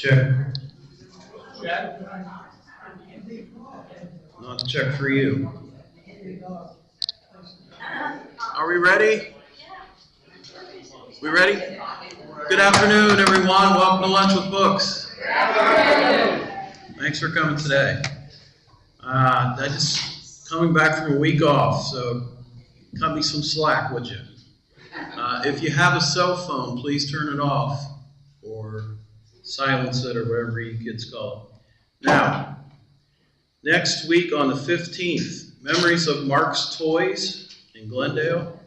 Check. Not check for you. Are we ready? We ready? Good afternoon, everyone. Welcome to Lunch with Books. Thanks for coming today. I just coming back from a week off, so cut me some slack, would you? If you have a cell phone, please turn it off or silence it or whatever you kids call it. Now, next week on the 15th, Memories of Mark's Toys in Glendale.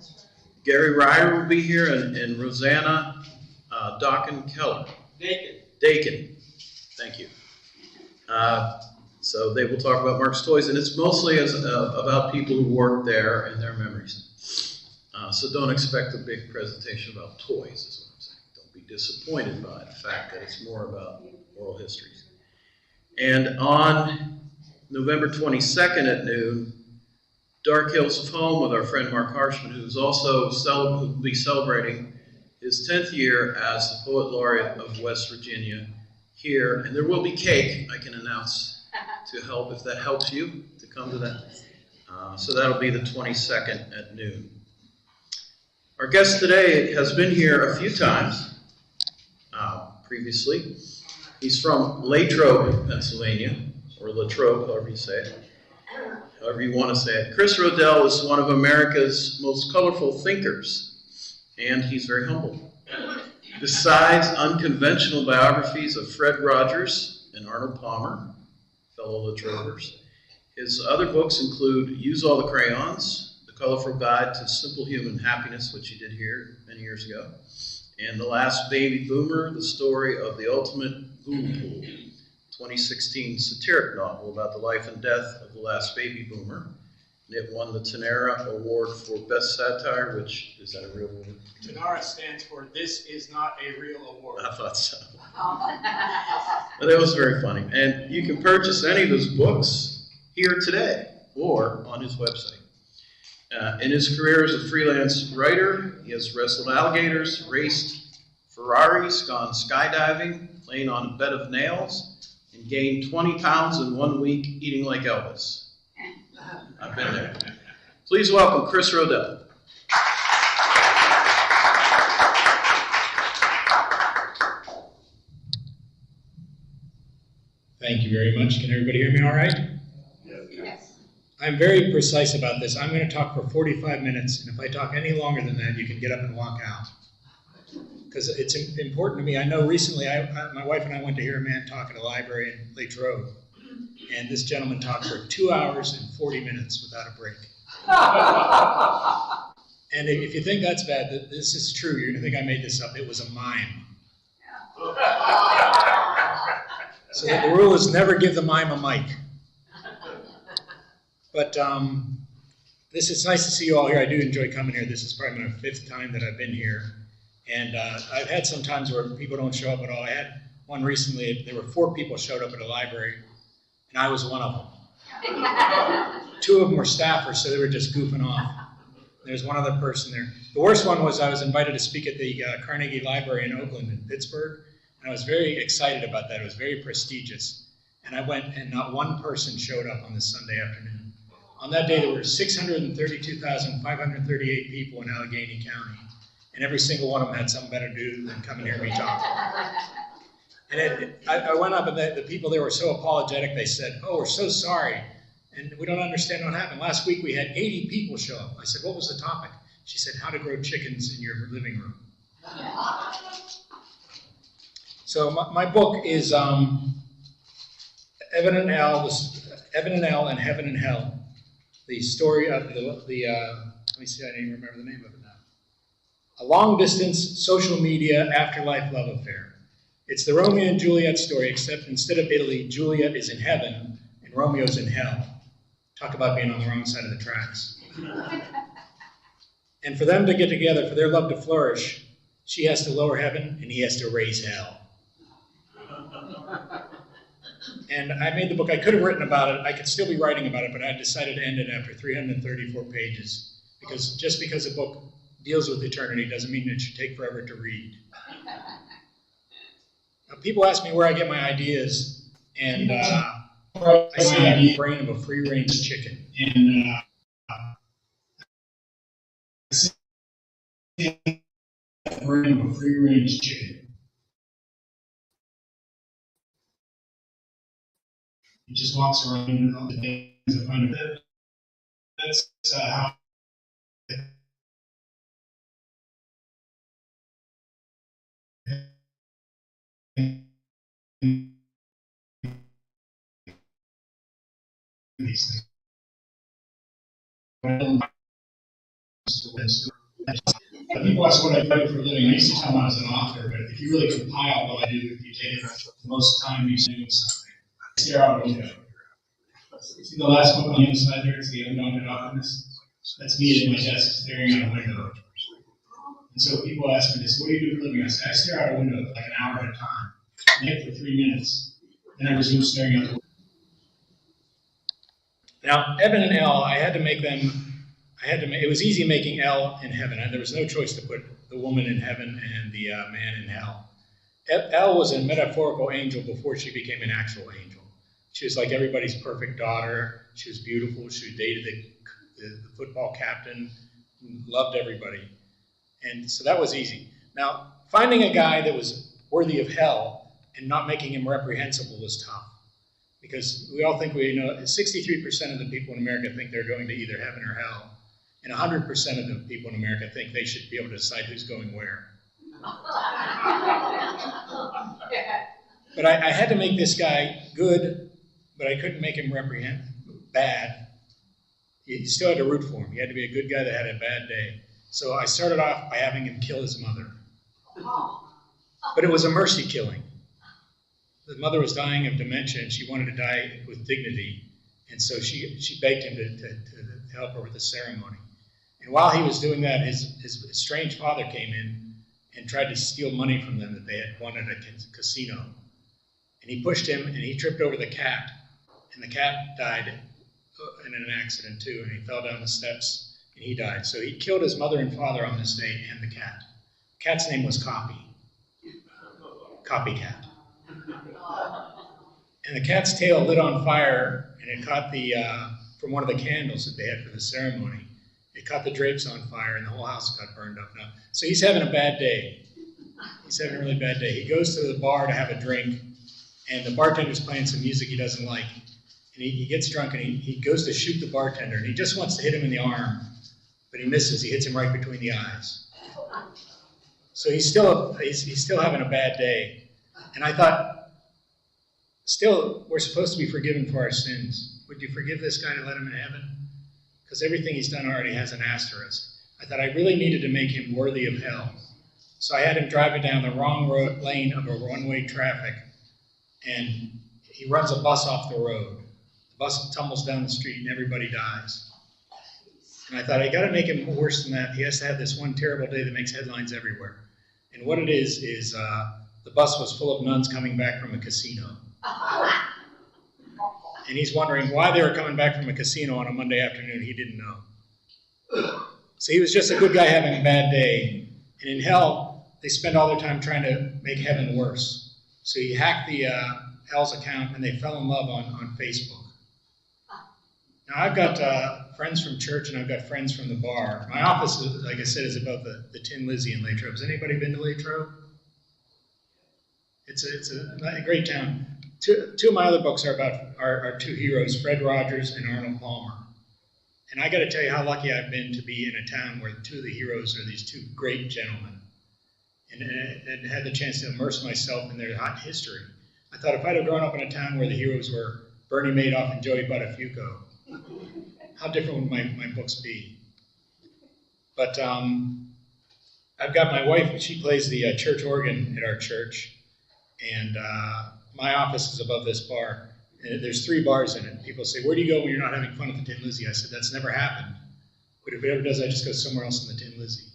Gary Ryder will be here and Rosanna Dakin-Keller. Dakin. Thank you. So they will talk about Mark's Toys, and it's mostly about people who work there and their memories. So don't expect a big presentation about toys, is what I'm saying. Don't be disappointed by the fact that it's more about oral histories. And on November 22nd at noon, Dark Hills of Home with our friend Mark Harshman, who's also will be celebrating his 10th year as the Poet Laureate of West Virginia here. And there will be cake, I can announce, to help, if that helps you, to come to that. So that'll be the 22nd at noon. Our guest today has been here a few times previously. He's from Latrobe, Pennsylvania, or Latrobe, however you say it, however you want to say it. Chris Rodell is one of America's most colorful thinkers, and he's very humble. Besides unconventional biographies of Fred Rogers and Arnold Palmer, fellow Latrobers, his other books include Use All the Crayons, The Colorful Guide to Simple Human Happiness, which he did here many years ago, and The Last Baby Boomer, the story of the ultimate boom pool, 2016 satiric novel about the life and death of the last baby boomer. And it won the Tenara Award for Best Satire, which, is that a real award? Tenara stands for This Is Not a Real Award. I thought so. But it was very funny. And you can purchase any of his books here today or on his website. In his career as a freelance writer, he has wrestled alligators, raced Ferraris, gone skydiving, lain on a bed of nails, and gained 20 pounds in 1 week eating like Elvis. I've been there. Please welcome Chris Rodell. Thank you very much. Can everybody hear me all right? Yes. I'm very precise about this. I'm going to talk for 45 minutes, and if I talk any longer than that, you can get up and walk out. Because it's important to me. I know recently my wife and I went to hear a man talk at a library in Latrobe, and this gentleman talked for 2 hours and 40 minutes without a break. And if you think that's bad, this is true. You're going to think I made this up. It was a mime. So the rule is never give the mime a mic. But it's nice to see you all here. I do enjoy coming here. This is probably my 5th time that I've been here. And I've had some times where people don't show up at all. I had one recently. There were 4 people showed up at a library, and I was one of them. 2 of them were staffers, so they were just goofing off. There's one other person there. The worst one was I was invited to speak at the Carnegie Library in Oakland in Pittsburgh, and I was very excited about that. It was very prestigious. And I went, and not one person showed up on this Sunday afternoon. On that day, there were 632,538 people in Allegheny County, and every single one of them had something better to do than come and hear me talk. And I went up, and the people there were so apologetic. They said, "Oh, we're so sorry, and we don't understand what happened. Last week we had 80 people show up." I said, "What was the topic?" She said, "How to grow chickens in your living room." So my book is Evan and Elle and Heaven and Hell. The story of let me see, I didn't even remember the name of it now. A long-distance social media afterlife love affair. It's the Romeo and Juliet story, except instead of Italy, Juliet is in heaven and Romeo's in hell. Talk about being on the wrong side of the tracks. And for them to get together, for their love to flourish, she has to lower heaven and he has to raise hell. And I made the book. I could have written about it. I could still be writing about it, but I decided to end it after 334 pages. Because just because a book deals with eternity doesn't mean it should take forever to read. Now, people ask me where I get my ideas, and I say I have the brain of a free-range chicken. And I say I have the brain of a free-range chicken. He just walks around all the day as a fun of it. That's how. These things. People ask what I do for a living. I used to tell them I was an author, but if you really compile what I do, if you take the most time you spend doing something, I stare out a window. See the last book on the inside there? It's The Undaunted Optimist. That's me at my desk staring out a window. And so people ask me this, what do you do for a living? I say, I stare out a window for like an hour at a time. And for 3 minutes. Then I resume staring out the window. Now, Evan and Elle, it was easy making Elle in heaven. There was no choice to put the woman in heaven and the man in hell. Elle was a metaphorical angel before she became an actual angel. She was like everybody's perfect daughter. She was beautiful. She dated the football captain, loved everybody. And so that was easy. Now, finding a guy that was worthy of hell and not making him reprehensible was tough. Because we all think 63% of the people in America think they're going to either heaven or hell. And 100% of the people in America think they should be able to decide who's going where. But I had to make this guy good, but I couldn't make him bad. You still had to root for him. He had to be a good guy that had a bad day. So I started off by having him kill his mother. But it was a mercy killing. The mother was dying of dementia, and she wanted to die with dignity. And so she begged him to help her with the ceremony. And while he was doing that, his strange father came in and tried to steal money from them that they had won at a casino. And he pushed him, and he tripped over the cat. And the cat died in an accident, too, and he fell down the steps, and he died. So he killed his mother and father on this day, and the cat. The cat's name was Copycat. And the cat's tail lit on fire, and it caught from one of the candles that they had for the ceremony. It caught the drapes on fire, and the whole house got burned up. Now, so he's having a bad day. He's having a really bad day. He goes to the bar to have a drink, and the bartender's playing some music he doesn't like. And he gets drunk, and he goes to shoot the bartender, and he just wants to hit him in the arm, but he misses. He hits him right between the eyes. So he's still having a bad day. And I thought, still, we're supposed to be forgiven for our sins. Would you forgive this guy to let him in heaven? Because everything he's done already has an asterisk. I thought I really needed to make him worthy of hell. So I had him driving down the wrong lane of a one-way traffic, and he runs a bus off the road. The bus tumbles down the street, and everybody dies. And I thought, I got to make him worse than that. He has to have this one terrible day that makes headlines everywhere. And what it is the bus was full of nuns coming back from a casino. And he's wondering why they were coming back from a casino on a Monday afternoon. He didn't know. So he was just a good guy having a bad day. And in hell, they spend all their time trying to make heaven worse. So he hacked the Elle's account, and they fell in love on Facebook. Now, I've got friends from church, and I've got friends from the bar. My office, like I said, is above the Tin Lizzie in Latrobe. Has anybody been to Latrobe? It's a great town. Two of my other books are about our two heroes, Fred Rogers and Arnold Palmer. And I got to tell you how lucky I've been to be in a town where two of the heroes are these two great gentlemen. And had the chance to immerse myself in their hot history. I thought if I'd have grown up in a town where the heroes were Bernie Madoff and Joey Buttafuoco, how different would my books be? But I've got my wife, she plays the church organ at our church. And my office is above this bar. And there's 3 bars in it. People say, where do you go when you're not having fun at the Tin Lizzie? I said, that's never happened. But if it ever does, I just go somewhere else in the Tin Lizzie.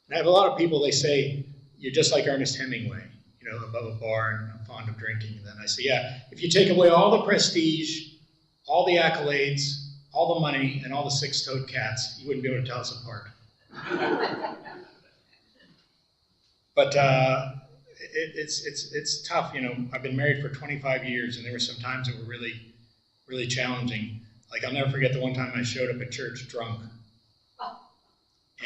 And I have a lot of people, they say, you're just like Ernest Hemingway, above a bar and I'm fond of drinking. And then I say, yeah, if you take away all the prestige, all the accolades, all the money, and all the 6-toed cats, you wouldn't be able to tell us apart. But it's tough. You know, I've been married for 25 years, and there were some times that were really, really challenging. Like, I'll never forget the one time I showed up at church drunk.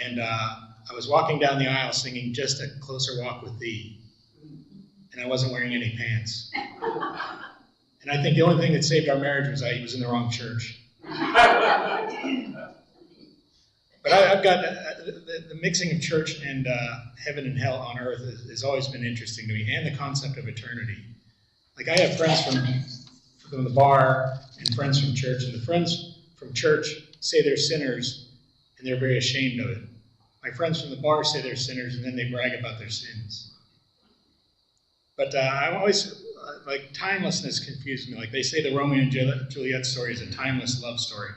And I was walking down the aisle singing Just a Closer Walk with Thee. And I wasn't wearing any pants. And I think the only thing that saved our marriage was I was in the wrong church. But I've got the mixing of church and heaven and hell on earth has always been interesting to me, and the concept of eternity. Like, I have friends from the bar and friends from church, and the friends from church say they're sinners, and they're very ashamed of it. My friends from the bar say they're sinners, and then they brag about their sins. But I'm always, like, timelessness confuses me. Like, they say the Romeo and Juliet story is a timeless love story.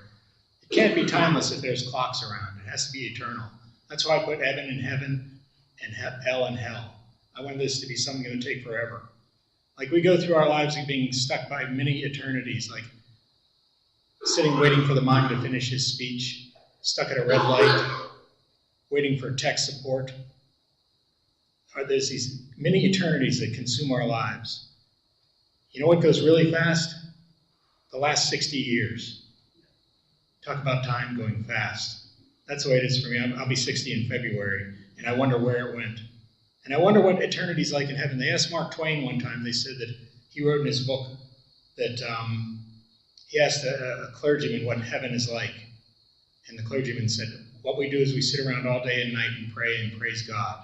It can't be timeless if there's clocks around. It has to be eternal. That's why I put heaven in heaven and Elle in hell. I want this to be something going to take forever. Like, we go through our lives being stuck by many eternities, like sitting waiting for the mime to finish his speech, stuck at a red light, waiting for tech support. There's these many eternities that consume our lives. You know what goes really fast? The last 60 years. Talk about time going fast. That's the way it is for me. I'll be 60 in February, and I wonder where it went. And I wonder what eternity's like in heaven. They asked Mark Twain one time, they said that he wrote in his book that he asked a clergyman what heaven is like. And the clergyman said, what we do is we sit around all day and night and pray and praise God.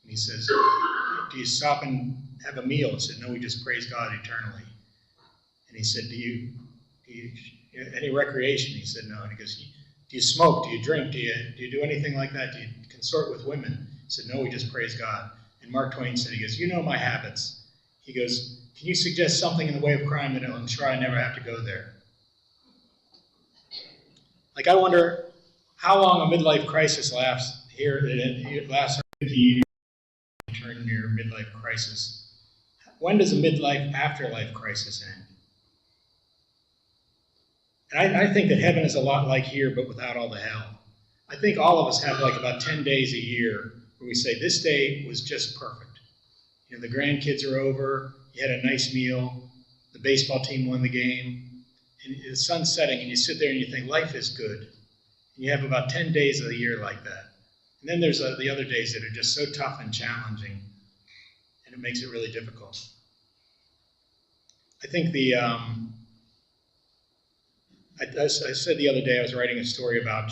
And he says, do you stop and have a meal? He said, no, we just praise God eternally. And he said, do you any recreation? He said, no. And he goes, do you smoke? Do you drink? Do you do anything like that? Do you consort with women? He said, no, we just praise God. And Mark Twain said, he goes, you know my habits. He goes, can you suggest something in the way of crime that will ensure I never have to go there? Like, I wonder how long a midlife crisis lasts here. It lasts 50 years. Turn your midlife crisis. When does a midlife afterlife crisis end? And I think that heaven is a lot like here, but without all the hell. I think all of us have like about 10 days a year where we say, this day was just perfect. You know, the grandkids are over, you had a nice meal, the baseball team won the game, and the sun's setting, and you sit there and you think, life is good. And you have about 10 days of the year like that. And then there's the other days that are just so tough and challenging, and it makes it really difficult. I think I said the other day I was writing a story about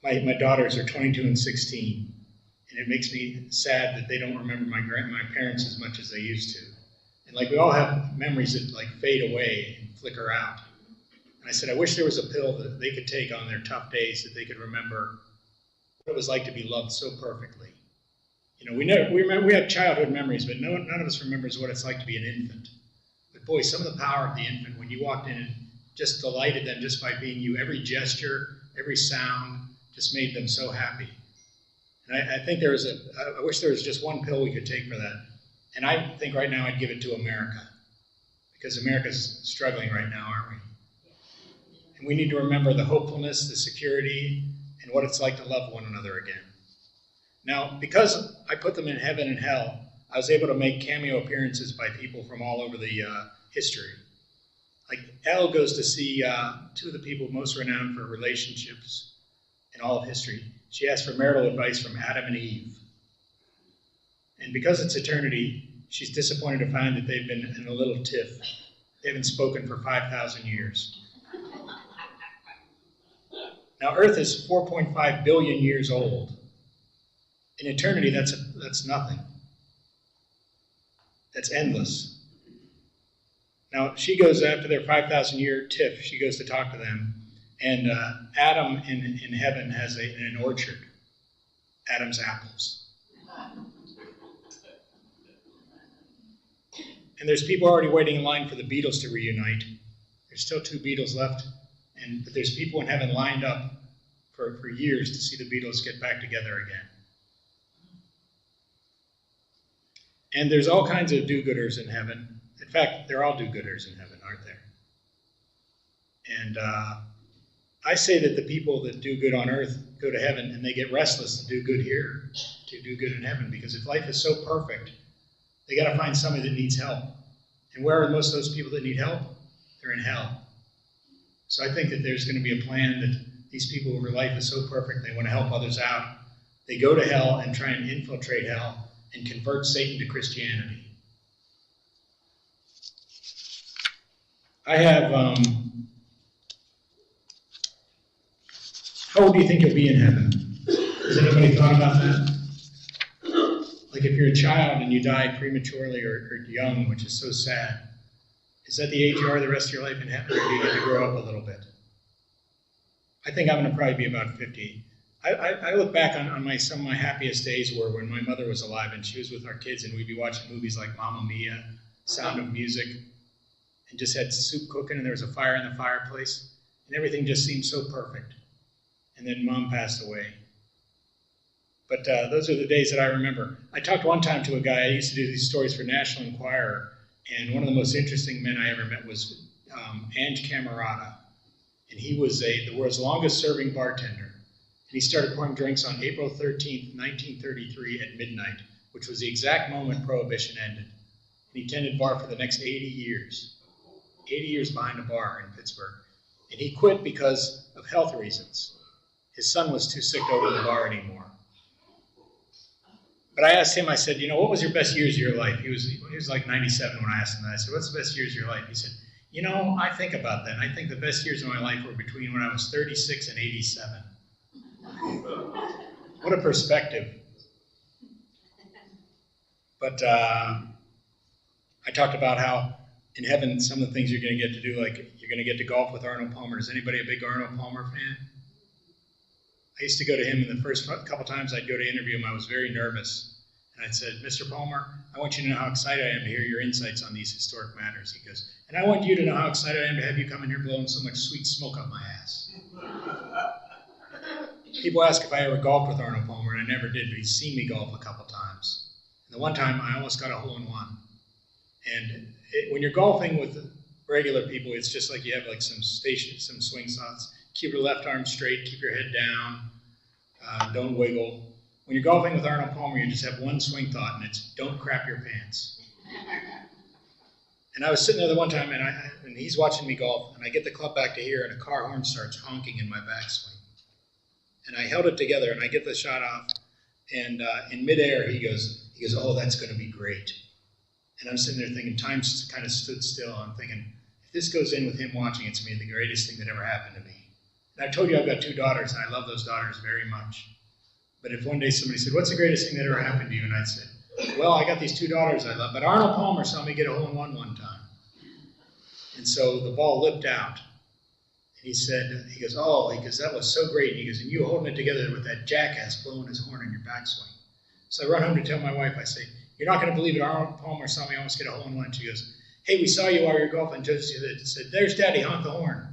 my daughters are 22 and 16, and it makes me sad that they don't remember my parents as much as they used to. And like, we all have memories that like fade away and flicker out. And I said, I wish there was a pill that they could take on their tough days that they could remember what it was like to be loved so perfectly. You know, we have childhood memories, but none of us remembers what it's like to be an infant. But boy, some of the power of the infant, when you walked in and just delighted them just by being you, every gesture, every sound, just made them so happy. And I think I wish there was just one pill we could take for that. And I think right now I'd give it to America. Because America's struggling right now, aren't we? And we need to remember the hopefulness, the security, and what it's like to love one another again. Now, because I put them in heaven and hell, I was able to make cameo appearances by people from all over the history. Like, Elle goes to see two of the people most renowned for relationships in all of history. She asked for marital advice from Adam and Eve. And because it's eternity, she's disappointed to find that they've been in a little tiff. They haven't spoken for 5,000 years. Now, Earth is 4.5 billion years old. In eternity, that's nothing. That's endless. Now, she goes after their 5,000-year tiff. She goes to talk to them. And Adam in heaven has an orchard. Adam's apples. And there's people already waiting in line for the Beatles to reunite. There's still 2 Beatles left. But there's people in heaven lined up for years to see the Beatles get back together again. And there's all kinds of do-gooders in heaven. In fact, they're all do-gooders in heaven, aren't there? And I say that the people that do good on earth go to heaven, and they get restless to do good here, to do good in heaven, because if life is so perfect, they got to find somebody that needs help. And where are most of those people that need help? They're in hell. So I think that there's going to be a plan that these people whose life is so perfect, they want to help others out. They go to hell and try and infiltrate hell and convert Satan to Christianity. I have, how old do you think you'll be in heaven? Has anybody thought about that? Like if you're a child and you die prematurely or young, which is so sad, is that the age you are the rest of your life in heaven, or do you get to grow up a little bit? I think I'm going to probably be about 50. I look back on some of my happiest days were when my mother was alive and she was with our kids and we'd be watching movies like Mamma Mia, Sound of Music, and just had soup cooking and there was a fire in the fireplace and everything just seemed so perfect. And then Mom passed away. But those are the days that I remember. I talked one time to a guy, I used to do these stories for National Enquirer, and one of the most interesting men I ever met was Ange Camerata. And he was the world's longest serving bartender. And he started pouring drinks on April 13th, 1933 at midnight, which was the exact moment Prohibition ended. And he tended bar for the next 80 years. 80 years behind a bar in Pittsburgh. And he quit because of health reasons. His son was too sick to open the bar anymore. But I asked him, I said, what was your best years of your life? He was like 97 when I asked him that. I said, what's the best years of your life? He said, I think about that. And I think the best years of my life were between when I was 36 and 87. What a perspective. But I talked about how in heaven, some of the things you're going to get to do, like you're going to get to golf with Arnold Palmer. Is anybody a big Arnold Palmer fan? I used to go to him, and the first couple times I'd go to interview him, I was very nervous. And I said, Mr. Palmer, I want you to know how excited I am to hear your insights on these historic matters. He goes, and I want you to know how excited I am to have you come in here blowing so much sweet smoke up my ass. People ask if I ever golfed with Arnold Palmer, and I never did, but he's seen me golf a couple times. And the one time, I almost got a hole-in-one. And when you're golfing with regular people, it's just like you have like some swing shots. Keep your left arm straight, keep your head down, don't wiggle. When you're golfing with Arnold Palmer, you just have one swing thought, and it's don't crap your pants. And I was sitting there the one time, and he's watching me golf, and I get the club back to here, and a car horn starts honking in my backswing. And I held it together, and I get the shot off, and in midair, he goes, oh, that's going to be great. And I'm sitting there thinking, time kind of stood still. I'm thinking, if this goes in with him watching, it's going to be the greatest thing that ever happened to me. And I told you I've got 2 daughters, and I love those daughters very much. But if one day somebody said, what's the greatest thing that ever happened to you? And I'd say, well, I got these 2 daughters I love, but Arnold Palmer saw me get a hole-in-one one time. And so the ball lipped out. And he goes, that was so great. And he goes, and you holding it together with that jackass blowing his horn in your backswing. So I run home to tell my wife, I say, you're not going to believe it, Arnold Palmer saw me almost get a hole-in-one. She goes, hey, we saw you while you were golfing. Judge said, there's Daddy, honk the horn.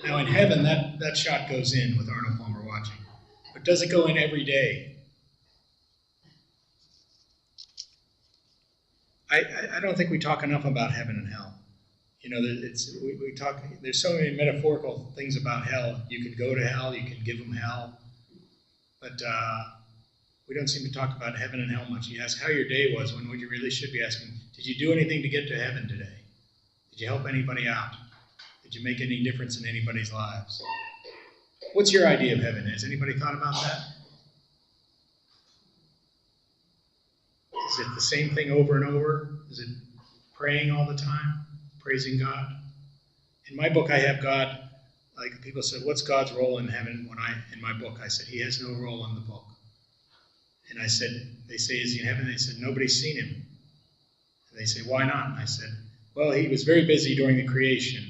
Now in heaven, that shot goes in with Arnold Palmer watching. But does it go in every day? I don't think we talk enough about heaven and hell. We talk. There's so many metaphorical things about hell. You can go to hell. You can give them hell. But we don't seem to talk about heaven and hell much. You ask how your day was when what you really should be asking, did you do anything to get to heaven today? Did you help anybody out? Did you make any difference in anybody's lives? What's your idea of heaven? Has anybody thought about that? Is it the same thing over and over? Is it praying all the time? Praising God? In my book, I have God, like people said, what's God's role in heaven? In my book, I said, he has no role in the book. And I said, they say, is he in heaven? They said, nobody's seen him. And they say, why not? And I said, well, he was very busy during the creation.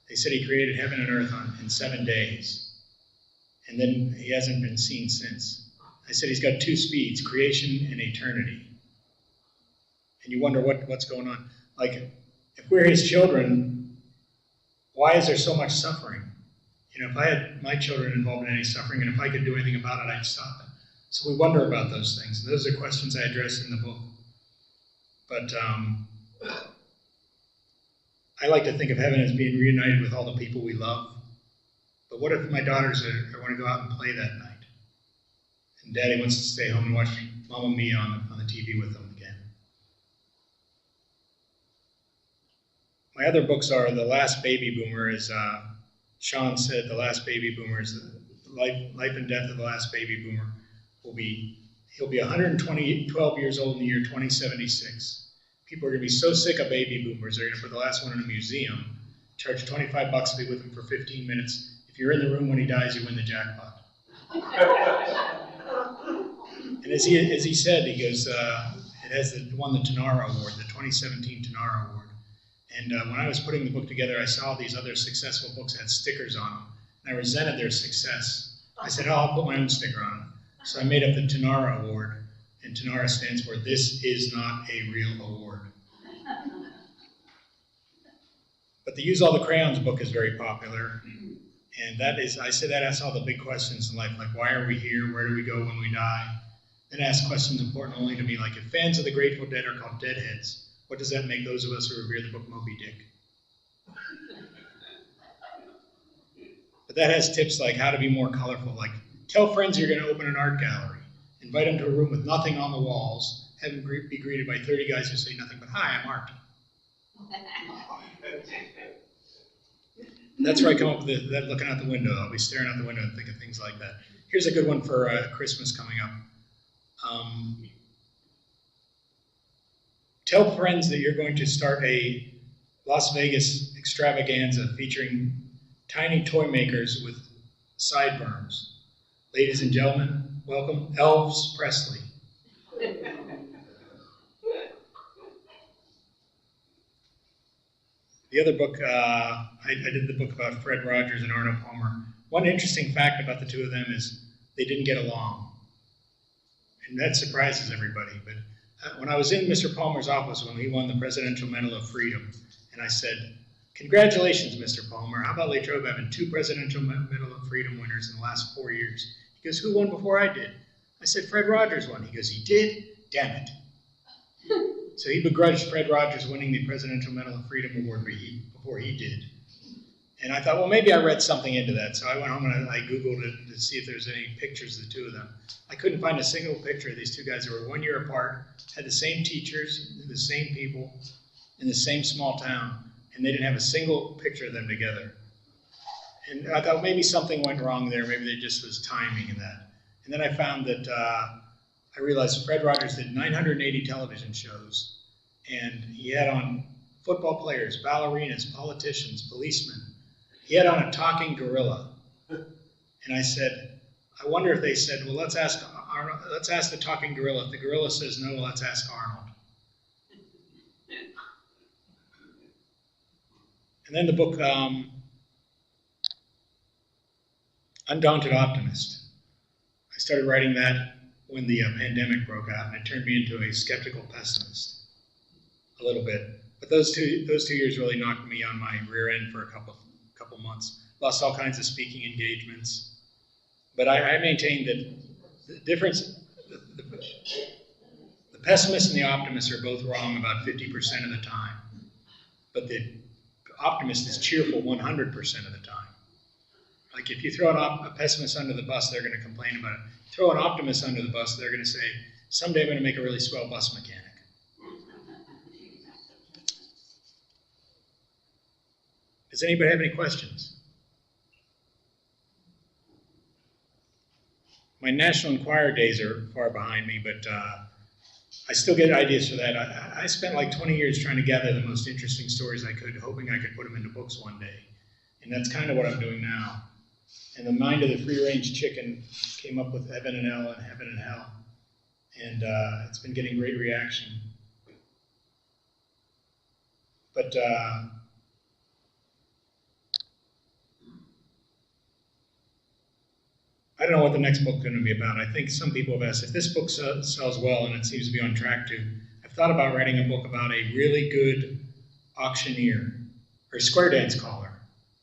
They said he created heaven and earth in 7 days. And then he hasn't been seen since. I said he's got 2 speeds, creation and eternity. And you wonder what's going on. Like, if we're his children, why is there so much suffering? If I had my children involved in any suffering, and if I could do anything about it, I'd stop it. So we wonder about those things. And those are questions I address in the book. But I like to think of heaven as being reunited with all the people we love. But what if my daughters want to go out and play that night? And Daddy wants to stay home and watch Mamma Mia on the TV with them again. My other books are The Last Baby Boomer, as Sean said, The Last Baby Boomer is the life and death of the last baby boomer. He'll be 12 years old in the year 2076. People are going to be so sick of baby boomers, they're going to put the last one in a museum, charge $25 to be with him for 15 minutes. If you're in the room when he dies, you win the jackpot. And as he said, he goes, it has won the Tanara Award, the 2017 Tanara Award. And when I was putting the book together, I saw these other successful books had stickers on them. And I resented their success. I said, oh, I'll put my own sticker on it. So I made up the Tanara Award. And Tanara stands for This Is Not a Real Award. But the Use All the Crayons book is very popular. And I say that asks all the big questions in life, like why are we here? Where do we go when we die? Then ask questions important only to me, like if fans of the Grateful Dead are called deadheads, what does that make those of us who revere the book Moby Dick? But that has tips like how to be more colorful, like tell friends you're going to open an art gallery, invite them to a room with nothing on the walls, have them be greeted by 30 guys who say nothing but, hi, I'm Art. That's where I come up with that looking out the window. I'll be staring out the window and think of things like that. Here's a good one for Christmas coming up. Tell friends that you're going to start a Las Vegas extravaganza featuring tiny toy makers with sideburns. Ladies and gentlemen, welcome Elvis Presley. The other book, I did the book about Fred Rogers and Arnold Palmer. One interesting fact about the two of them is they didn't get along. And that surprises everybody. But when I was in Mr. Palmer's office when he won the Presidential Medal of Freedom, and I said, congratulations, Mr. Palmer. How about Latrobe having 2 Presidential Medal of Freedom winners in the last 4 years? He goes, who won before I did? I said, Fred Rogers won. He goes, he did? Damn it. So he begrudged Fred Rogers winning the Presidential Medal of Freedom Award before he did. And I thought, well, maybe I read something into that. So I went home and I Googled it to see if there's any pictures of the two of them. I couldn't find a single picture of these two guys that were 1 year apart, had the same teachers, the same people, in the same small town, and they didn't have a single picture of them together. And I thought maybe something went wrong there. Maybe there just was timing in that. And then I found that I realized Fred Rogers did 980 television shows, and he had on football players, ballerinas, politicians, policemen. He had on a talking gorilla. And I said, I wonder if they said, well, let's ask the talking gorilla. If the gorilla says no, let's ask Arnold. And then the book, Undaunted Optimist. I started writing that when the pandemic broke out, and it turned me into a skeptical pessimist a little bit. But those two years really knocked me on my rear end for a couple months. Lost all kinds of speaking engagements. But I maintain that the difference, the pessimist and the optimist are both wrong about 50% of the time. But the optimist is cheerful 100% of the time. Like if you throw a pessimist under the bus, they're going to complain about it. Throw an optimist under the bus, they're going to say, someday I'm going to make a really swell bus mechanic. Does anybody have any questions? My National Enquirer days are far behind me, but I still get ideas for that. I spent like 20 years trying to gather the most interesting stories I could, hoping I could put them into books one day. And that's kind of what I'm doing now. And the mind of the free-range chicken came up with Heaven and Elle and Heaven and Hell. And it's been getting great reaction. But I don't know what the next book is going to be about. I think some people have asked, if this book sells well, and it seems to be on track to, I've thought about writing a book about a really good auctioneer, or square dance caller,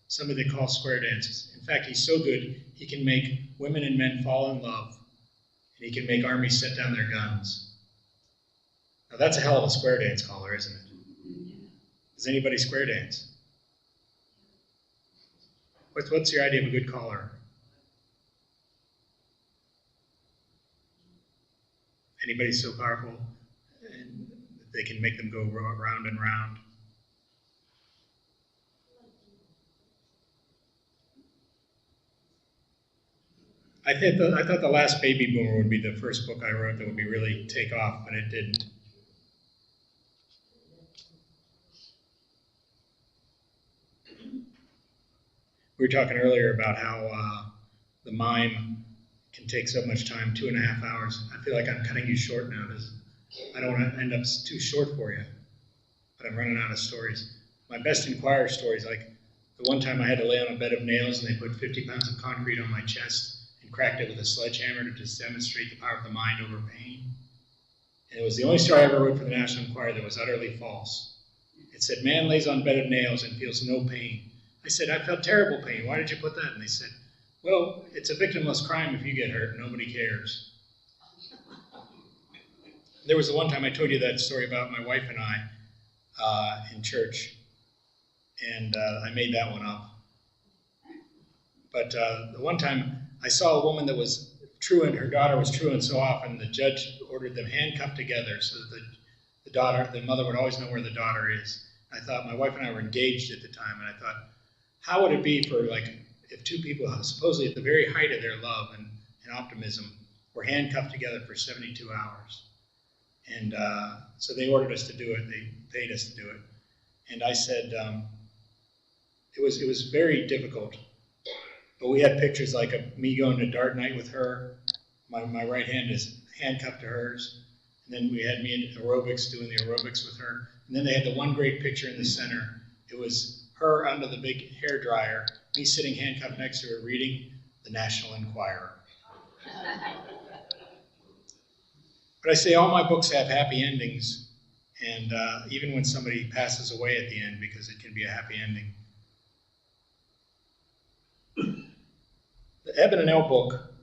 somebody they call square dances. In fact, he's so good, he can make women and men fall in love, and he can make armies set down their guns. Now that's a hell of a square dance caller, isn't it? Does anybody square dance? What's your idea of a good caller? Anybody so powerful and they can make them go round and round? I thought The Last Baby Boomer would be the first book I wrote that would be really take off, but it didn't. We were talking earlier about how the mime can take so much time, 2.5 hours. I feel like I'm cutting you short now. I don't want to end up too short for you, but I'm running out of stories. My best Inquirer stories, like the one time I had to lay on a bed of nails and they put 50 pounds of concrete on my chest and cracked it with a sledgehammer to just demonstrate the power of the mind over pain. And it was the only story I ever wrote for the National Enquirer that was utterly false. It said, man lays on bed of nails and feels no pain. I said, I felt terrible pain. Why did you put that? And they said, well, it's a victimless crime if you get hurt. Nobody cares. There was the one time I told you that story about my wife and I in church, and I made that one up. But the one time I saw a woman that was truant, her daughter was truant so often, the judge ordered them handcuffed together so that the mother would always know where the daughter is. I thought, my wife and I were engaged at the time, and I thought, how would it be for, like, if two people, supposedly at the very height of their love and optimism, were handcuffed together for 72 hours? And so they ordered us to do it. They paid us to do it. And I said, it was very difficult. But we had pictures like of me going to dart night with her. My right hand is handcuffed to hers. And then we had me in aerobics, doing the aerobics with her. And then they had the one great picture in the center. It was her under the big hair dryer, me sitting handcuffed next to her reading the National Enquirer. But I say all my books have happy endings, and even when somebody passes away at the end, because it can be a happy ending. The Eben and Elle book,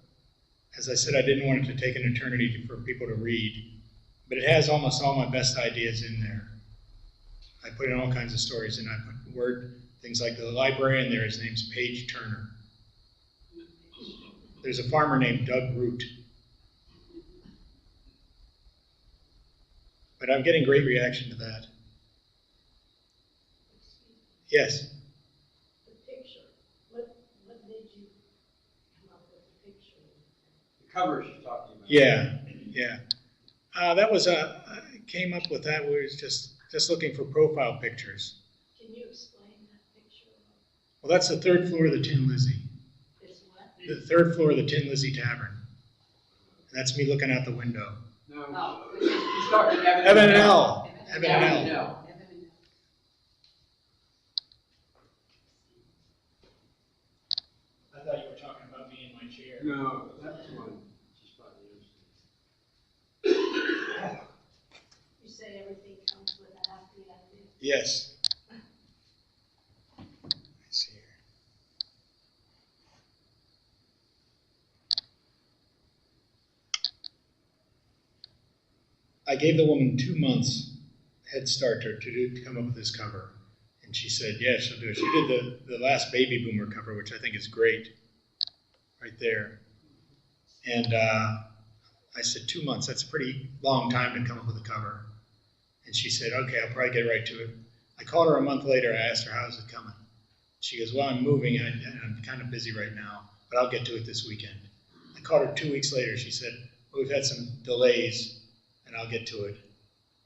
as I said, I didn't want it to take an eternity for people to read, but it has almost all my best ideas in there. I put in all kinds of stories, and I put things like the librarian there, his name's Paige Turner. There's a farmer named Doug Root. But I'm getting great reaction to that. Yes? The picture. What made you come up with the picture? The covers you're talking about. Yeah. That was came up with that. We was just looking for profile pictures. Can you explain that picture? Well, that's the third floor of the Tin Lizzie. It's what? The third floor of the Tin Lizzie Tavern. And that's me looking out the window. No. He's talking Eben and Elle. Eben and Elle. No. I thought you were talking about me in my chair. No, that's one. You say everything comes with a happy ending. Yes. Let's see here. I gave the woman 2 months head start to come up with this cover. And she said, yeah, she'll do it. She did the Last Baby Boomer cover, which I think is great, right there. And I said, 2 months, that's a pretty long time to come up with a cover. And she said, okay, I'll probably get right to it. I called her a month later. I asked her, how's it coming? She goes, well, I'm moving, and I'm kind of busy right now, but I'll get to it this weekend. I called her 2 weeks later. She said, well, we've had some delays, and I'll get to it.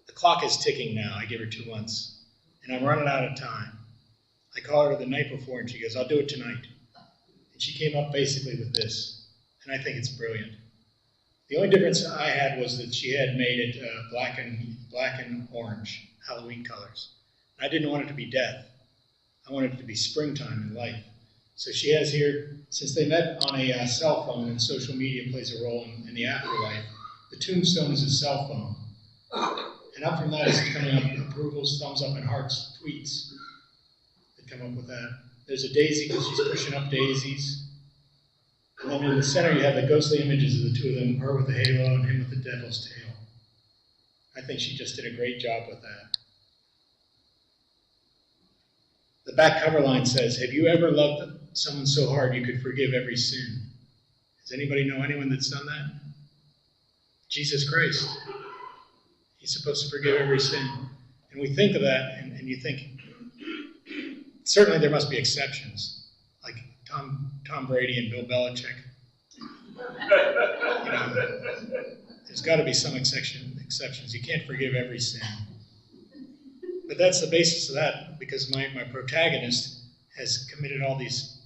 The clock is ticking now. I gave her 2 months, and I'm running out of time. I called her the night before, and she goes, I'll do it tonight. And she came up basically with this, and I think it's brilliant. The only difference I had was that she had made it black and orange, Halloween colors. And I didn't want it to be death. I wanted it to be springtime and life. So she has here, since they met on a cell phone and social media plays a role in the afterlife, the tombstone is a cell phone. And up from that is coming up approvals, thumbs up, and hearts, tweets that come up with that. There's a daisy because she's pushing up daisies. And then in the center you have the ghostly images of the two of them, her with the halo and him with the devil's tail. I think she just did a great job with that. the back cover line says, "Have you ever loved someone so hard you could forgive every sin?" Does anybody know anyone that's done that? Jesus Christ. He's supposed to forgive every sin. And we think of that, and you think, certainly there must be exceptions, like Tom Brady and Bill Belichick. You know, there's got to be some exceptions. You can't forgive every sin. But that's the basis of that, because my protagonist has committed all these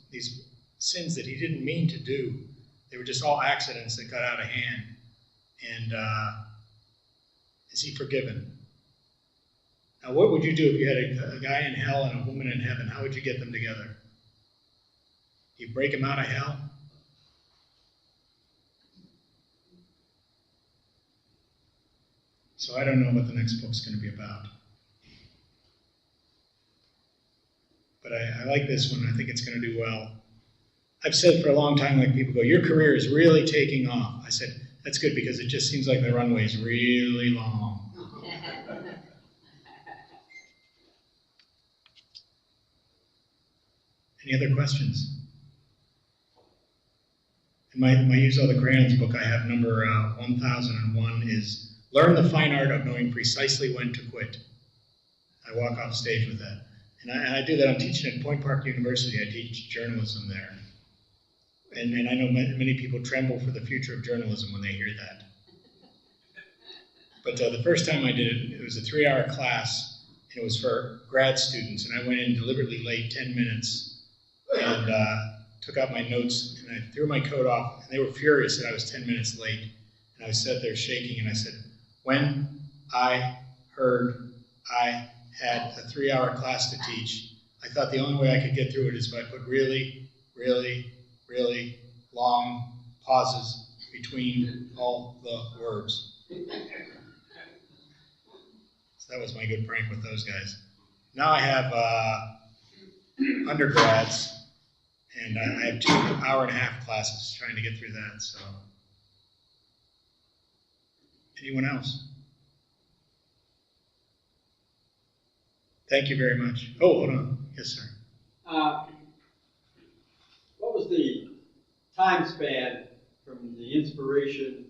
sins that he didn't mean to do. They were just all accidents that got out of hand. And is he forgiven? Now, what would you do if you had a guy in hell and a woman in heaven? How would you get them together? You break them out of hell? So I don't know what the next book's going to be about. But I like this one. I think it's going to do well. I've said for a long time, like people go, your career is really taking off. I said, that's good because it just seems like the runway is really long. Any other questions? In my Use All the Crayons book, I have number 1001 is Learn the Fine Art of Knowing Precisely When to Quit. I walk off stage with that. And I do that. I'm teaching at Point Park University. I teach journalism there. And I know many people tremble for the future of journalism when they hear that. But the first time I did it, it was a 3-hour class, and it was for grad students. And I went in deliberately late, 10 minutes, and took out my notes, and I threw my coat off, and they were furious that I was 10 minutes late. And I sat there shaking, and I said, when I heard I had a 3-hour class to teach, I thought the only way I could get through it is if I put really, really, really long pauses between all the words. So that was my good prank with those guys. Now I have undergrads, and I have 2 hour-and-a-half classes trying to get through that. So, anyone else? Thank you very much. Oh, hold on. Yes, sir. What was the time span from the inspiration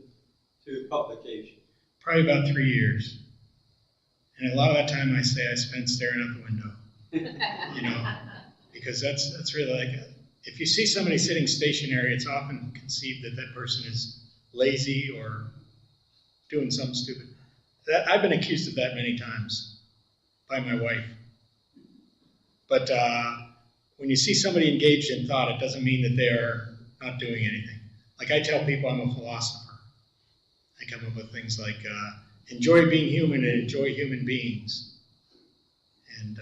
to publication? Probably about 3 years. And a lot of that time I say I spent staring out the window. You know, because that's really like, if you see somebody sitting stationary, it's often conceived that that person is lazy or doing something stupid. I've been accused of that many times by my wife. But when you see somebody engaged in thought, it doesn't mean that they are not doing anything. Like I tell people I'm a philosopher. I come up with things like enjoy being human and enjoy human beings. And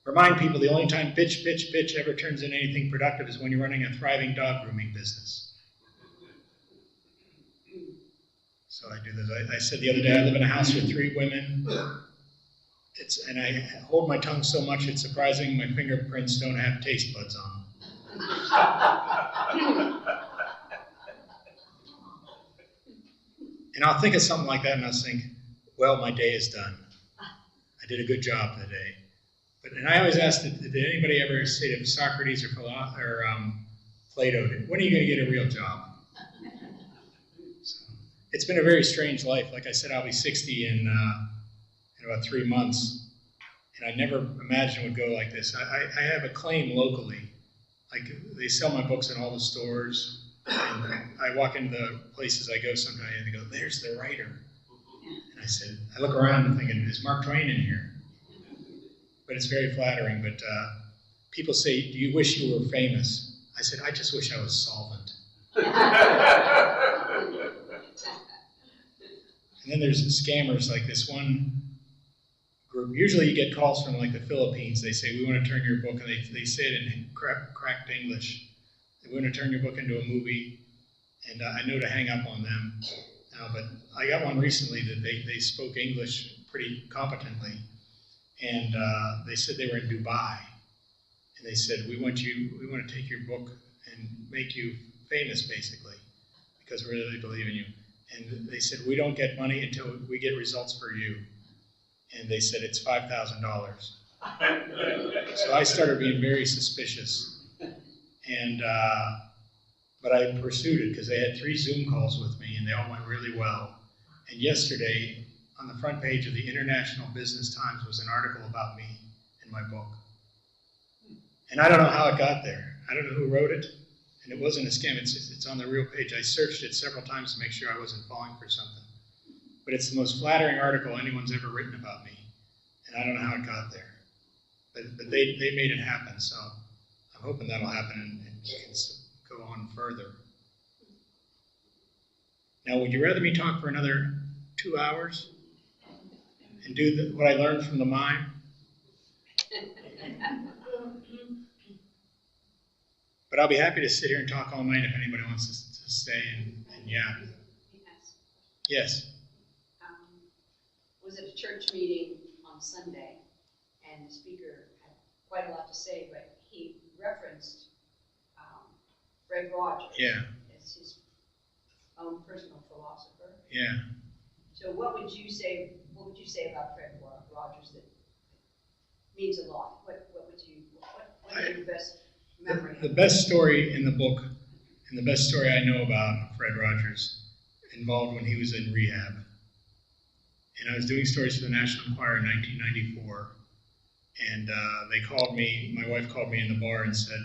remind people the only time bitch ever turns into anything productive is when you're running a thriving dog grooming business. So I do this. I said the other day I live in a house with 3 women. And I hold my tongue so much it's surprising my fingerprints don't have taste buds on them. And I'll think of something like that and I'll think, well, my day is done. I did a good job today. And I always ask, did anybody ever say to Socrates or Plato, when are you going to get a real job? So, it's been a very strange life. Like I said, I'll be 60 in about 3 months. And I never imagined it would go like this. I have a claim locally. Like they sell my books in all the stores. And I walk into the places I go sometimes and they go, there's the writer. And I said, I look around and thinking, is Mark Twain in here? But it's very flattering. But people say, do you wish you were famous? I said, I just wish I was solvent. And then there's scammers like this one group. Usually you get calls from like the Philippines. They say, we want to turn your book, and they say it in cracked English. They want to turn your book into a movie, and I know to hang up on them now, but I got one recently that they spoke English pretty competently, and they said they were in Dubai, and they said, we want to take your book and make you famous, basically, because we really believe in you. And they said, we don't get money until we get results for you. And they said, it's $5,000. So I started being very suspicious. And, but I pursued it because they had 3 Zoom calls with me and they all went really well. And yesterday, on the front page of the International Business Times was an article about me in my book. And I don't know how it got there. I don't know who wrote it. And it wasn't a scam. It's on the real page. I searched it several times to make sure I wasn't falling for something. But it's the most flattering article anyone's ever written about me. And I don't know how it got there. But they made it happen. So I'm hoping that'll happen and can go on further. Now, would you rather me talk for another 2 hours and do what I learned from the mime? But I'll be happy to sit here and talk all night if anybody wants to stay and yeah. Yes. Was at a church meeting on Sunday, and the speaker had quite a lot to say, but he referenced Fred Rogers as his own personal philosopher. Yeah. So what would you say about Fred Rogers that means a lot? What is your best memory? The best story in the book, and the best story I know about Fred Rogers, involved when he was in rehab. And I was doing stories for the National Enquirer in 1994, and they called me, my wife called me in the bar and said,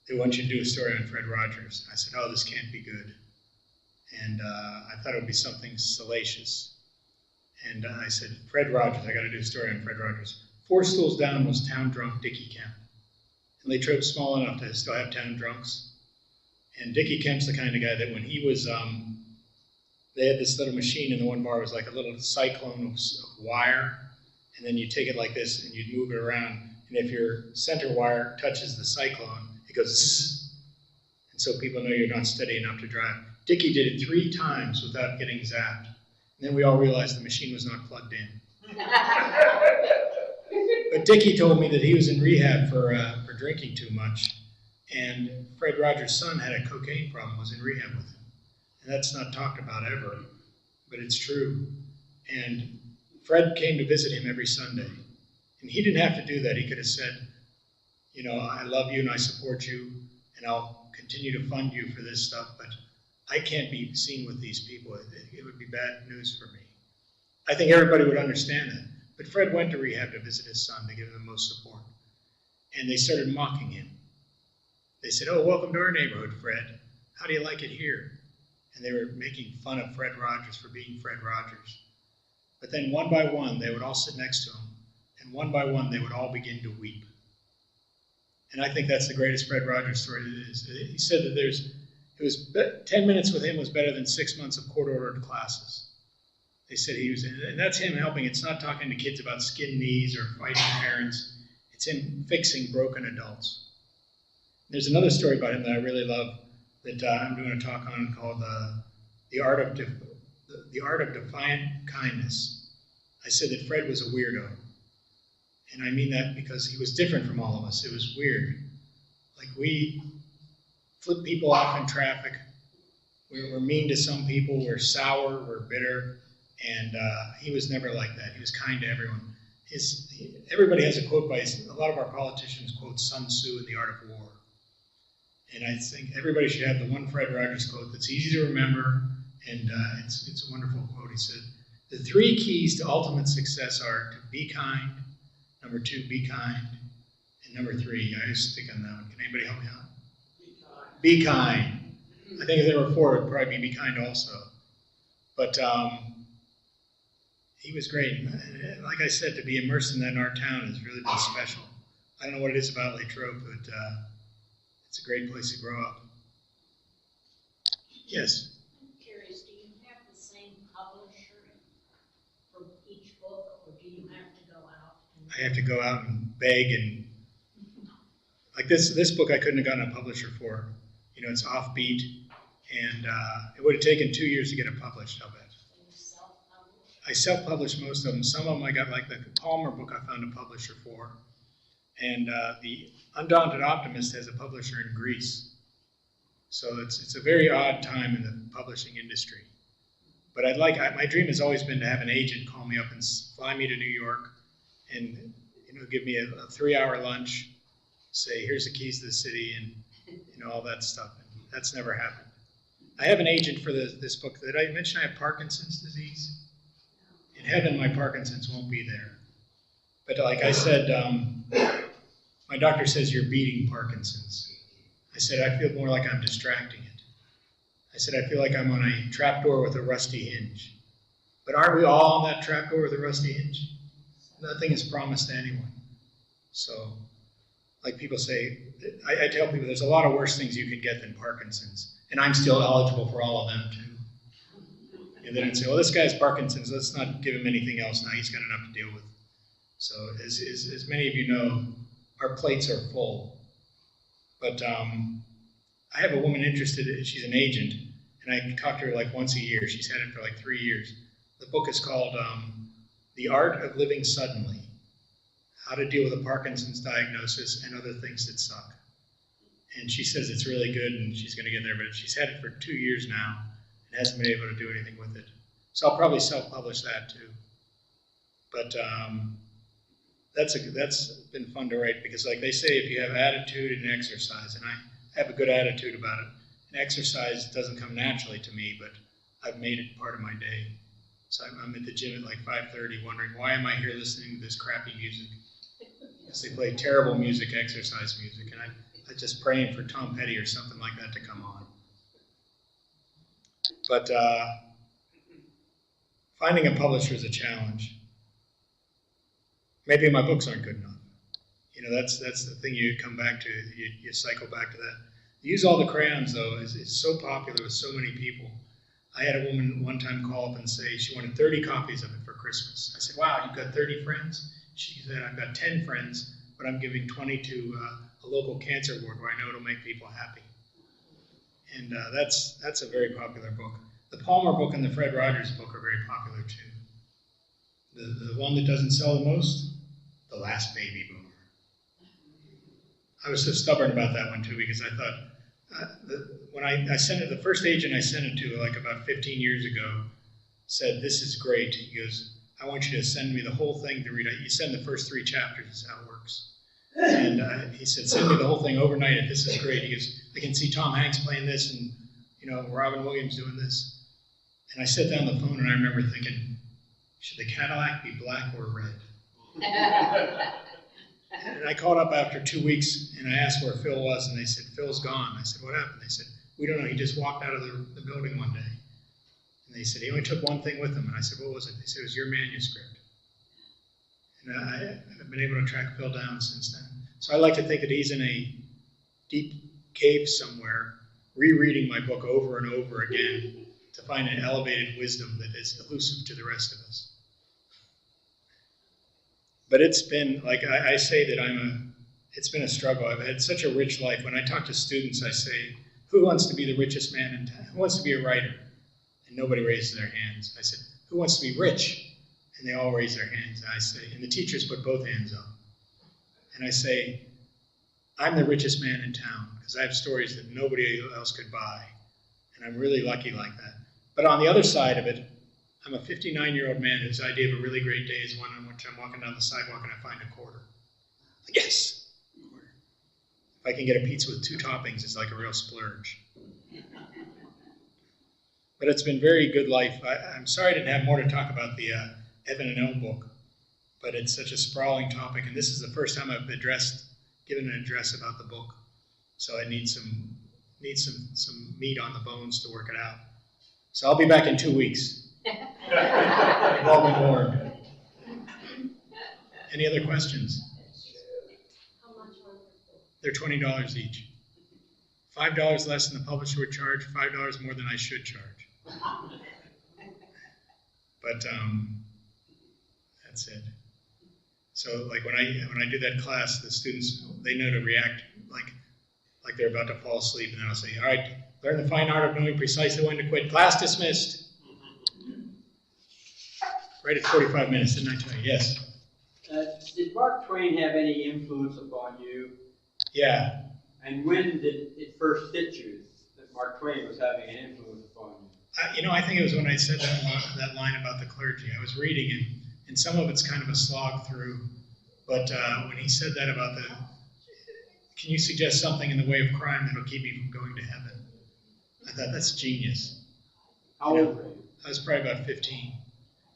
they want you to do a story on Fred Rogers. I said, oh, this can't be good. And I thought it would be something salacious. And I said, Fred Rogers, I got to do a story on Fred Rogers. 4 stools down was town drunk Dickie Kemp. And Latrobe's small enough to still have town drunks. And Dickie Kemp's the kind of guy that when he was, they had this little machine in the one bar, it was like a little cyclone of wire. And then you take it like this and you'd move it around. And if your center wire touches the cyclone, it goes zzz. And so people know you're not steady enough to drive. Dickie did it 3 times without getting zapped. And then we all realized the machine was not plugged in. But Dickie told me that he was in rehab for drinking too much. And Fred Rogers' son had a cocaine problem, was in rehab with him. And that's not talked about ever, but it's true. And Fred came to visit him every Sunday. And he didn't have to do that. He could have said, you know, I love you and I support you and I'll continue to fund you for this stuff, but I can't be seen with these people. It would be bad news for me. I think everybody would understand that. But Fred went to rehab to visit his son to give him the most support. And they started mocking him. They said, oh, welcome to our neighborhood, Fred. How do you like it here? And they were making fun of Fred Rogers for being Fred Rogers. But then one by one, they would all sit next to him. And one by one, they would all begin to weep. And I think that's the greatest Fred Rogers story that is. He said that 10 minutes with him was better than 6 months of court-ordered classes. They said he was, and that's him helping. It's not talking to kids about skin knees or fighting parents. It's him fixing broken adults. There's another story about him that I really love that I'm doing a talk on called the Art of Defiant Kindness. I said that Fred was a weirdo. And I mean that because he was different from all of us. It was weird. Like we flip people off in traffic. We're mean to some people. We're sour. We're bitter. And he was never like that. He was kind to everyone. Everybody has a quote by, a lot of our politicians quote Sun Tzu in The Art of War. And I think everybody should have the one Fred Rogers quote that's easy to remember, and it's a wonderful quote. He said, the 3 keys to ultimate success are to be kind, number 2, be kind, and number 3, I just stick on that one. Can anybody help me out? Be kind. I think if there were 4, it would probably be kind also. But he was great. Like I said, to be immersed in that in our town has really been special. I don't know what it is about Latrobe, but it's a great place to grow up. Yes? I'm curious, do you have the same publisher for each book, or do you have to go out? I have to go out and beg, and like this book I couldn't have gotten a publisher for. You know, it's offbeat, and it would have taken 2 years to get it published, I'll bet. I self-published most of them. Some of them I got, like the Palmer book I found a publisher for. And the Undaunted Optimist has a publisher in Greece. So it's a very odd time in the publishing industry. But my dream has always been to have an agent call me up and fly me to New York and give me a 3-hour lunch, say, here's the keys to the city, and all that stuff. And that's never happened. I have an agent for this book. Did I mention I have Parkinson's disease? In heaven, my Parkinson's won't be there. But like I said, my doctor says you're beating Parkinson's. I said, I feel more like I'm distracting it. I said, I feel like I'm on a trapdoor with a rusty hinge. But aren't we all on that trapdoor with a rusty hinge? Nothing is promised to anyone. So, like people say, I tell people there's a lot of worse things you can get than Parkinson's. And I'm still eligible for all of them too. And then I'd say, well, this guy's Parkinson's, let's not give him anything else now, he's got enough to deal with. So as many of you know, our plates are full. But I have a woman interested, she's an agent, and I talk to her like once a year. She's had it for like 3 years. The book is called The Art of Living Suddenly, How to Deal with a Parkinson's Diagnosis and Other Things That Suck. And she says it's really good and she's going to get there, but she's had it for 2 years now and hasn't been able to do anything with it. So I'll probably self-publish that too. But that's been fun to write because like they say, if you have attitude and exercise, and I have a good attitude about it, and exercise doesn't come naturally to me, but I've made it part of my day. So I'm at the gym at like 5:30 wondering, why am I here listening to this crappy music? Because they play terrible music, exercise music, and I'm just praying for Tom Petty or something like that to come on. But finding a publisher is a challenge. Maybe my books aren't good enough. That's the thing you come back to. You cycle back to that. Use All the Crayons, though, is so popular with so many people. I had a woman one time call up and say she wanted 30 copies of it for Christmas. I said, wow, you've got 30 friends? She said, I've got 10 friends, but I'm giving 20 to a local cancer ward where I know it'll make people happy. And that's a very popular book. The Palmer book and the Fred Rogers book are very popular, too. The one that doesn't sell the most, The Last Baby Boomer. I was so stubborn about that one, too, because I thought, when I sent it, the first agent I sent it to, like about 15 years ago, said, this is great. He goes, I want you to send me the whole thing to read. You send the first 3 chapters, is how it works. And he said, send me the whole thing overnight, and this is great. He goes, I can see Tom Hanks playing this, and Robin Williams doing this. And I sat down the phone, and I remember thinking, should the Cadillac be black or red? And I called up after 2 weeks, and I asked where Phil was, and they said, Phil's gone. I said, what happened? They said, we don't know. He just walked out of the building one day. And they said, he only took one thing with him. And I said, what was it? They said, it was your manuscript. And I've been able to track Phil down since then. So I like to think that he's in a deep cave somewhere, rereading my book over and over again to find an elevated wisdom that is elusive to the rest of us. But it's been, like I say that it's been a struggle. I've had such a rich life. When I talk to students, I say, who wants to be the richest man in town? Who wants to be a writer? And nobody raises their hands. I said, who wants to be rich? And they all raise their hands. And I say, and the teachers put both hands up. And I say, I'm the richest man in town because I have stories that nobody else could buy. And I'm really lucky like that. But on the other side of it, I'm a 59-year-old man whose idea of a really great day is one on which I'm walking down the sidewalk and I find a quarter. Yes! Quarter. If I can get a pizza with 2 toppings, it's like a real splurge. But it's been very good life. I'm sorry I didn't have more to talk about the Evan and Elle book, but it's such a sprawling topic, and this is the first time I've given an address about the book. So I need some meat on the bones to work it out. So I'll be back in 2 weeks. Well warned. Any other questions? How much are they? They're $20 each. $5 less than the publisher would charge, $5 more than I should charge. But that's it. So like when I do that class, the students, they know to react like they're about to fall asleep, and then I'll say, all right, learn the fine art of knowing precisely when to quit. Class dismissed. Right at 45 minutes, didn't I tell you? Yes. Did Mark Twain have any influence upon you? Yeah. And when did it first hit you that Mark Twain was having an influence upon you? I think it was when I said that line about the clergy. I was reading it, and some of it's kind of a slog through But when he said that about can you suggest something in the way of crime that'll keep me from going to heaven? I thought, that's genius. How old were you? I was probably about 15.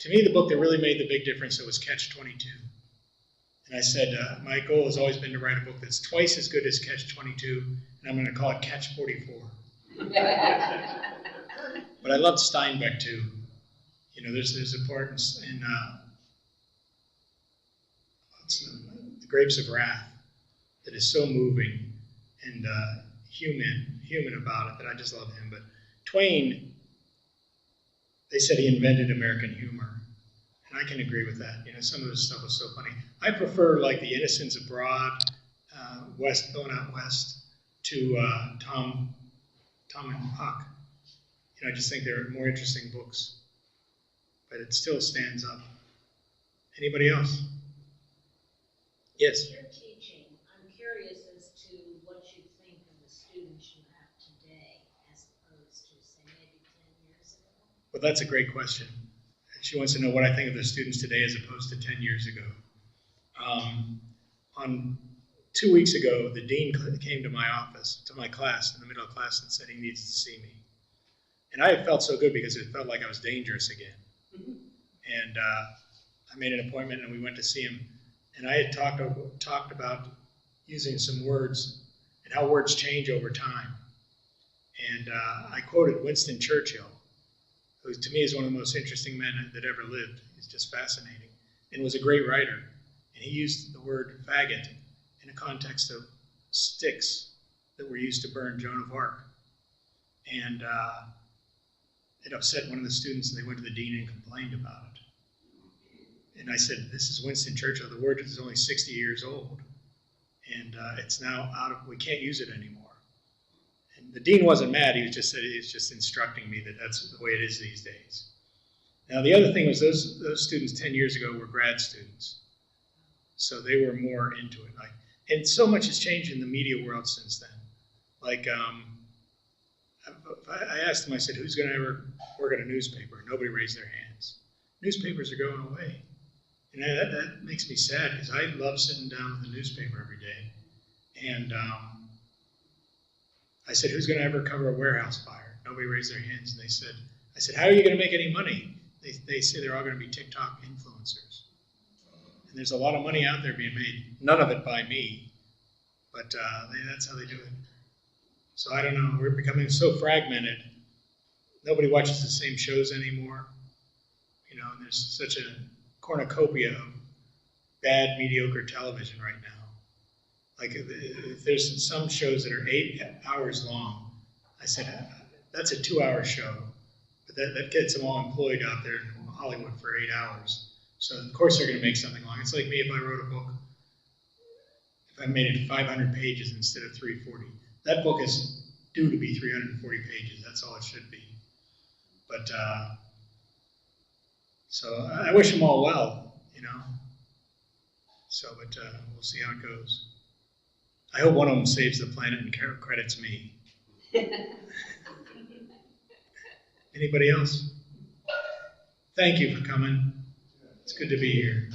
To me, the book that really made the big difference was Catch-22. And I said, my goal has always been to write a book that's twice as good as Catch-22, and I'm going to call it Catch-44. But I loved Steinbeck, too. You know, there's importance in The Grapes of Wrath that is so moving and human about it that I just love him. But Twain, they said he invented American humor. And I can agree with that. You know, some of his stuff was so funny. I prefer like The Innocents Abroad, Going Out West, to Tom and Huck. You know, I just think they're more interesting books. But it still stands up. Anybody else? Yes? You're teaching. I'm curious as to what you think of the students you have today as opposed to, say, maybe 10 years ago. Well, that's a great question. She wants to know what I think of the students today as opposed to 10 years ago. On 2 weeks ago, the dean came to my office, to my class, in the middle of class, and said he needs to see me. And I felt so good because it felt like I was dangerous again. And I made an appointment, and we went to see him. And I had talked about using some words and how words change over time. And I quoted Winston Churchill, who to me is one of the most interesting men that ever lived. He's just fascinating and was a great writer. And he used the word faggot in a context of sticks that were used to burn Joan of Arc. And it upset one of the students, and they went to the dean and complained about it. And I said, this is Winston Churchill. The word is only 60 years old. And it's now we can't use it anymore. And the dean wasn't mad. He was just instructing me that that's the way it is these days. Now, the other thing was those students 10 years ago were grad students. So they were more into it. And so much has changed in the media world since then. Like, I asked them, I said, who's going to ever work at a newspaper? Nobody raised their hands. Newspapers are going away. And that makes me sad because I love sitting down with a newspaper every day. And I said, who's going to ever cover a warehouse fire? Nobody raised their hands. And I said, how are you going to make any money? They say they're all going to be TikTok influencers. And there's a lot of money out there being made. None of it by me. But that's how they do it. So I don't know. We're becoming so fragmented. Nobody watches the same shows anymore. You know, and there's such a cornucopia of bad, mediocre television right now. Like, if there's some shows that are 8 hours long, I said, that's a 2-hour show. But that gets them all employed out there in Hollywood for 8 hours. So, of course, they're going to make something long. It's like me if I wrote a book. If I made it 500 pages instead of 340. That book is due to be 340 pages. That's all it should be. But, so I wish them all well, you know. So, but we'll see how it goes. I hope one of them saves the planet and credits me. Anybody else? Thank you for coming. It's good to be here.